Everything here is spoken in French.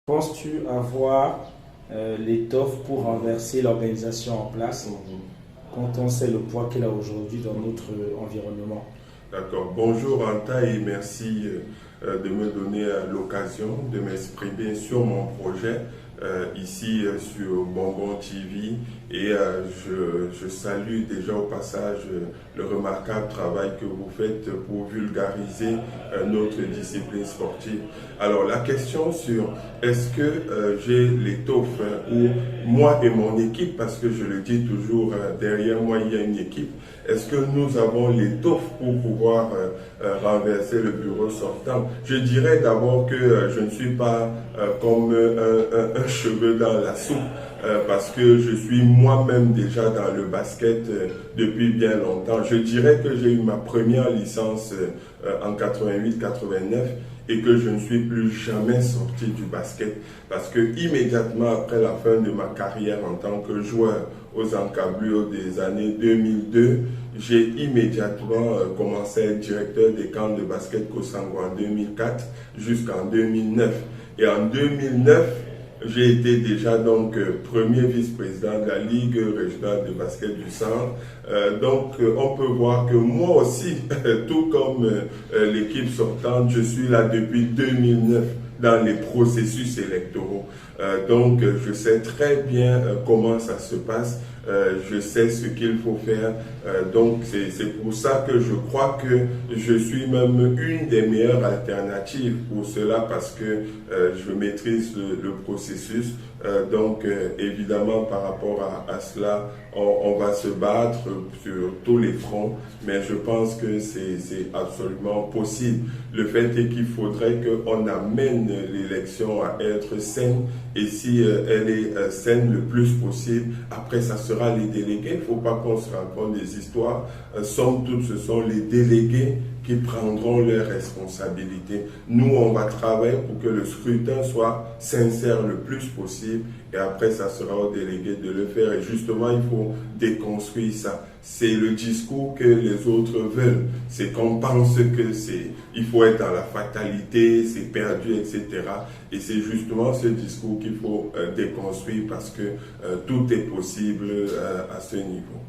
Penses-tu avoir l'étoffe pour renverser l'organisation en place quand on sait le poids qu'elle a aujourd'hui dans notre environnement? D'accord. Bonjour Anta et merci de me donner l'occasion de m'exprimer sur mon projet ici sur Bonbon TV et je salue déjà au passage le remarquable travail que vous faites pour vulgariser notre discipline sportive. Alors la question sur est-ce que j'ai l'étoffe ou moi et mon équipe, parce que je le dis toujours, derrière moi il y a une équipe, est-ce que nous avons l'étoffe pour pouvoir renverser le bureau sortant? Je dirais d'abord que je ne suis pas comme un cheveu dans la soupe parce que je suis moi-même déjà dans le basket depuis bien longtemps. Je dirais que j'ai eu ma première licence en 88-89 et que je ne suis plus jamais sorti du basket parce que immédiatement après la fin de ma carrière en tant que joueur aux encablures des années 2002, j'ai immédiatement commencé à être directeur des camps de basket Kosango en 2004 jusqu'en 2009. Et en 2009, j'ai été déjà donc premier vice-président de la Ligue régionale de basket du Centre. Donc on peut voir que moi aussi, tout comme l'équipe sortante, je suis là depuis 2009 dans les processus électoraux. Donc je sais très bien comment ça se passe. Je sais ce qu'il faut faire. Donc c'est pour ça que je crois que je suis même une des meilleures alternatives pour cela parce que je maîtrise le processus. Donc évidemment par rapport à cela, on va se battre sur tous les fronts, mais je pense que c'est absolument possible. Le fait est qu'il faudrait qu'on amène l'élection à être saine et si elle est saine le plus possible, après ça sera les délégués. Il ne faut pas qu'on se raconte des histoires. Somme toute, ce sont les délégués qui prendront leurs responsabilités. Nous, on va travailler pour que le scrutin soit sincère le plus possible et après, ça sera aux délégués de le faire. Et justement, il faut déconstruire ça. C'est le discours que les autres veulent. C'est qu'on pense que il faut être dans la fatalité, c'est perdu, etc. Et c'est justement ce discours qu'il faut déconstruire parce que tout est possible à ce niveau.